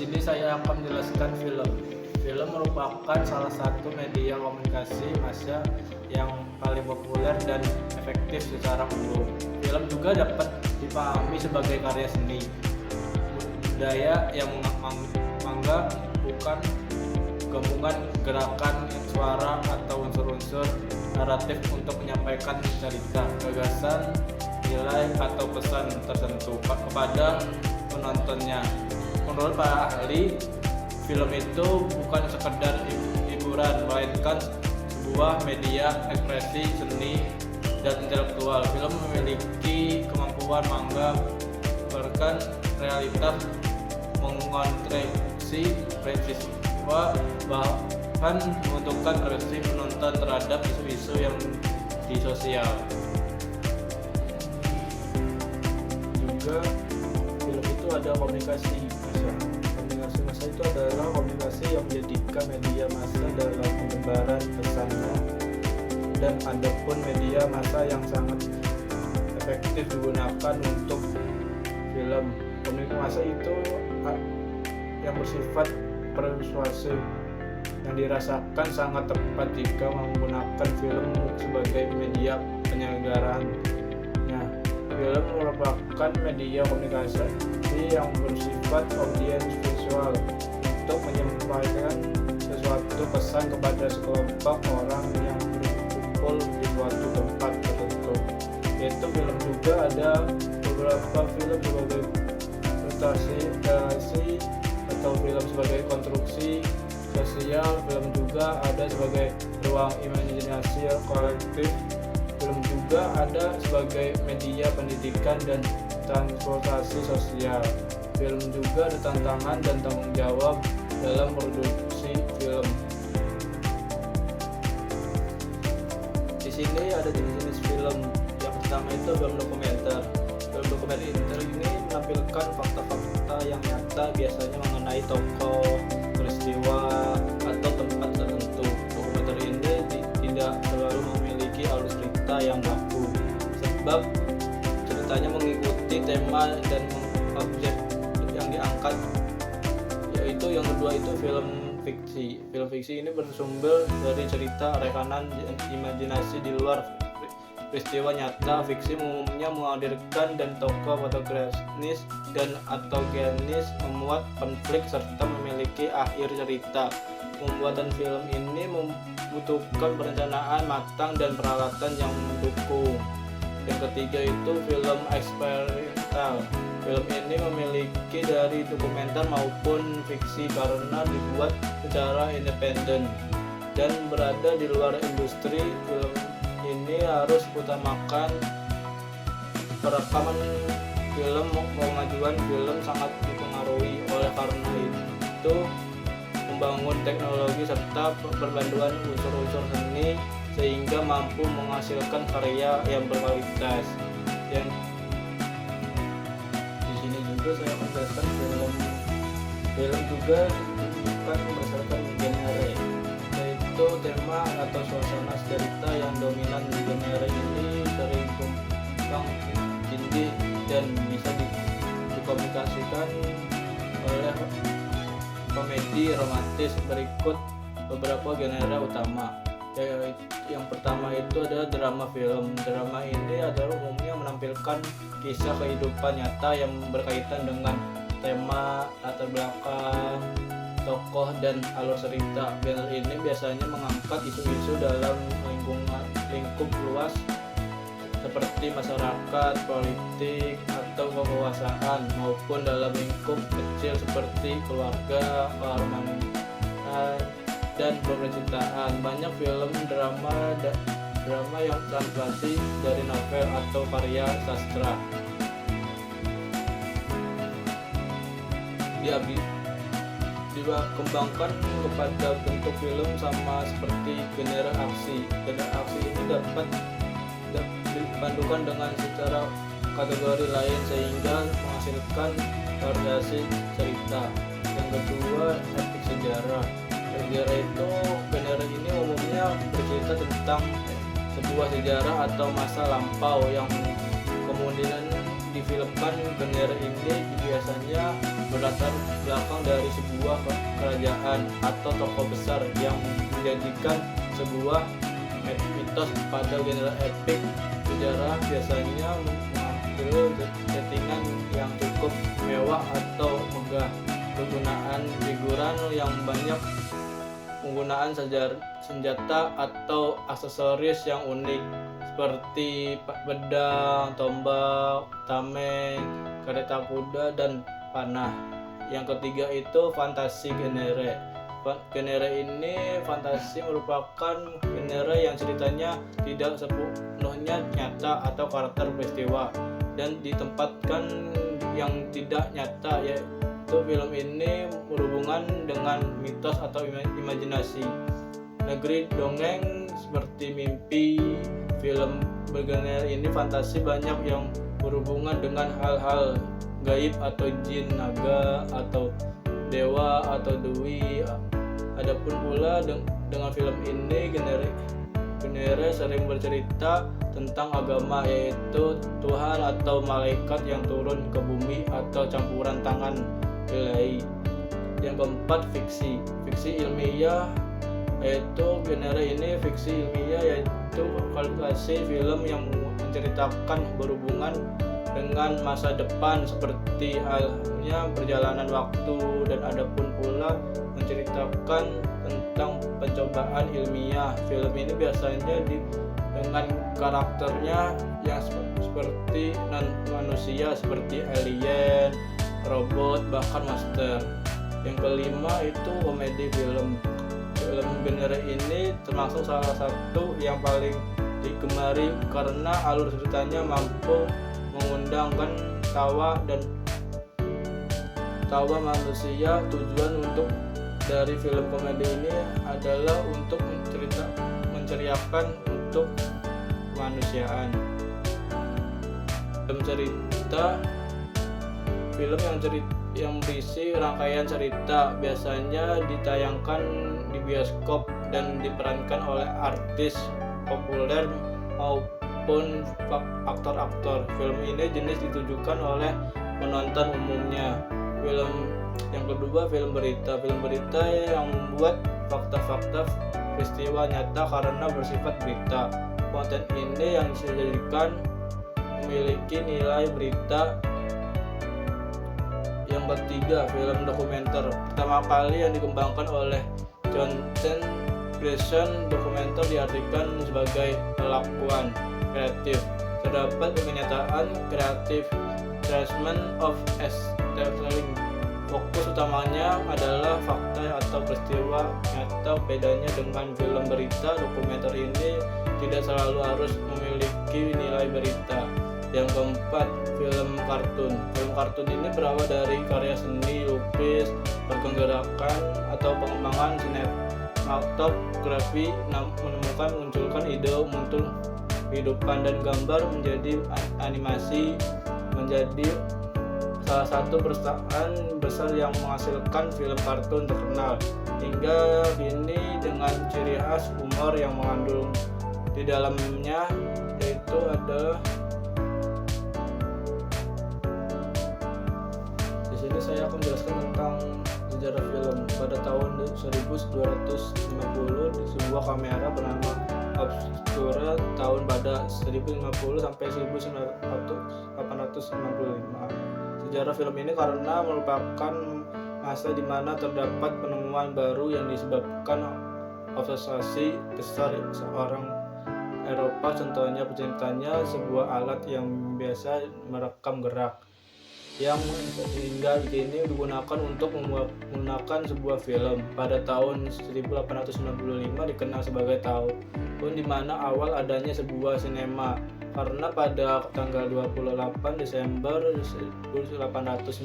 sini saya akan menjelaskan film. Film merupakan salah satu media komunikasi massa yang paling populer dan efektif secara umum. Film juga dapat dipahami sebagai karya seni budaya yang menganggap bukan gabungan gerakan suara atau unsur-unsur naratif untuk menyampaikan cerita, gagasan, nilai atau pesan tertentu kepada penontonnya. Menurut para ahli, film itu bukan sekedar hiburan, melainkan sebuah media ekspresi seni dan intelektual. Film memiliki kemampuan menggambarkan realitas, mengonstruksi peristiwa, bahkan menentukan reaksi penonton terhadap isu-isu yang di sosial. Juga film itu ada komunikasi massa. Komunikasi massa itu adalah komunikasi yang menjadikan media massa dalam penyebaran pesannya, dan ada pun media massa yang sangat efektif digunakan untuk film. Komunikasi massa itu yang bersifat persuasif yang dirasakan sangat tepat jika menggunakan film sebagai media penyelenggaraan. Nah, film merupakan media komunikasi yang bersifat audiens visual untuk menyampaikan sesuatu pesan kepada sekelompok orang yang berkumpul di suatu tempat tertentu. Yaitu film juga ada beberapa film sebagai presentasi atau film sebagai konstruksi sosial. Film juga ada sebagai ruang imajinasi kolektif. Film juga ada sebagai media pendidikan dan transportasi sosial. Film juga ada tantangan dan tanggung jawab dalam produksi film. Di sini ada jenis-jenis film. Yang pertama itu film dokumenter. Film dokumenter ini menampilkan fakta-fakta yang nyata, biasanya mengenai tokoh, peristiwa, atau tempat tertentu. Dokumenter ini tidak selalu memiliki alur cerita yang baku, sebab ceritanya mengikuti tema dan objek yang diangkat. Yaitu yang kedua itu film fiksi. Film fiksi ini bersumber dari cerita, rekanan, imajinasi di luar peristiwa nyata. Fiksi umumnya menghadirkan dan tokoh protagonis dan antagonis, memuat konflik serta memiliki akhir cerita. Pembuatan film ini membutuhkan perencanaan matang dan peralatan yang mendukung. Yang ketiga itu film eksperimental. Film ini memiliki dari dokumenter maupun fiksi karena dibuat secara independen dan berada di luar industri. Film ini harus utamakan perekaman film. Kemajuan film sangat dipengaruhi oleh karena itu membangun teknologi serta perpaduan unsur-unsur seni sehingga mampu menghasilkan karya yang berkualitas. Yang di sini juga saya menjelaskan film juga bukan berdasarkan genre, yaitu tema atau suasana cerita yang dominan. Di genre ini sering tumpang tindih dan bisa dikomunikasikan oleh komedi romantis. Berikut beberapa genre utama. Yang pertama itu adalah drama film. Drama ini adalah umumnya menampilkan kisah kehidupan nyata yang berkaitan dengan tema, latar belakang, tokoh, dan alur cerita. Genre ini biasanya mengangkat isu-isu dalam lingkup luas seperti masyarakat, politik, atau kekuasaan, maupun dalam lingkup kecil seperti keluarga, keharmonisan, dan percintaan. Banyak film drama yang translasi dari novel atau karya sastra. Dikembangkan kepada bentuk film sama seperti genre aksi. Genre aksi ini dapat dipandukan dengan secara kategori lain sehingga menghasilkan variasi cerita. Yang kedua, epik sejarah. Sejarah itu, genre ini umumnya bercerita tentang sebuah sejarah atau masa lampau yang kemudian difilmkan. Genre ini biasanya berlatar belakang dari sebuah kerajaan atau tokoh besar yang menjanjikan sebuah mitos pada genre epik. Sejarah biasanya mengambil settingan yang cukup mewah atau megah, penggunaan figuran yang banyak, penggunaan senjata atau aksesoris yang unik seperti pedang, tombak, tameng, kereta kuda, dan panah. Yang ketiga itu fantasi genre. Genre ini fantasi merupakan genre yang ceritanya tidak sepenuhnya nyata atau karakter peristiwa dan ditempatkan yang tidak nyata, yaitu film ini berhubungan dengan mitos atau imajinasi. Negeri dongeng seperti mimpi. Film bergenre ini fantasi banyak yang berhubungan dengan hal-hal gaib atau jin, naga, atau dewa atau dewi. Adapun pula dengan film ini genre sering bercerita tentang agama, yaitu Tuhan atau malaikat yang turun ke bumi atau campuran tangan ilahi. Yang keempat, fiksi ilmiah, yaitu genre ini fiksi ilmiah, yaitu kualifikasi film yang menceritakan berhubungan dengan masa depan seperti halnya perjalanan waktu, dan adapun pula menceritakan tentang pencobaan ilmiah. Film ini biasanya dengan karakternya yang seperti non manusia seperti alien, robot, bahkan monster. Yang kelima itu komedi film. Film genre ini termasuk salah satu yang paling digemari karena alur ceritanya mampu mengundangkan tawa manusia. Tujuan untuk dari film komedi ini adalah untuk menceriakan untuk kemanusiaan. Film yang berisi rangkaian cerita biasanya ditayangkan di bioskop dan diperankan oleh artis populer maupun aktor-aktor. Film ini jenis ditujukan oleh penonton umumnya. Film yang kedua, film berita yang membuat fakta-fakta peristiwa nyata karena bersifat berita. Konten ini yang dijadikan memiliki nilai berita. Yang ketiga, film dokumenter. Pertama kali yang dikembangkan oleh Jonathan Grierson, dokumenter diartikan sebagai pelakuan kreatif. Terdapat kenyataan kreatif treatment of storytelling. Fokus utamanya adalah fakta atau peristiwa nyata. Bedanya dengan film berita, dokumenter ini tidak selalu harus memiliki nilai berita. Yang keempat, film kartun. Film kartun ini berawal dari karya seni lukis, pergerakan atau pengembangan sinematografi, menunjukkan ide, muncul kehidupan dan gambar menjadi animasi, menjadi salah satu perusahaan besar yang menghasilkan film kartun terkenal hingga kini dengan ciri khas humor yang mengandung di dalamnya, yaitu adalah di sini saya akan menjelaskan tentang sejarah film. Pada tahun 1250 di sebuah kamera bernama Obscura tahun pada 1050 sampai 1895. Sejarah film ini karena merupakan masa di mana terdapat penemuan baru yang disebabkan obsesi besar seorang Eropa. Contohnya penciptanya sebuah alat yang biasa merekam gerak yang hingga kini digunakan untuk menggunakan sebuah film. Pada tahun 1895 dikenal sebagai tahun di mana awal adanya sebuah sinema, karena pada tanggal 28 Desember 1895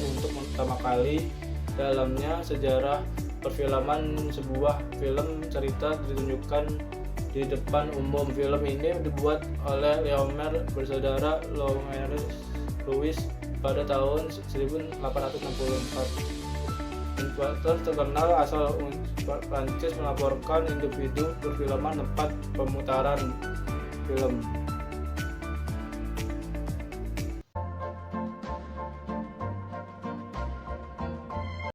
untuk pertama kali dalamnya sejarah perfilman sebuah film cerita ditunjukkan di depan umum. Film ini dibuat oleh Leomer bersaudara Louis pada tahun 1864. Influencer terkenal asal Prancis melaporkan individu perfilman tempat pemutaran film.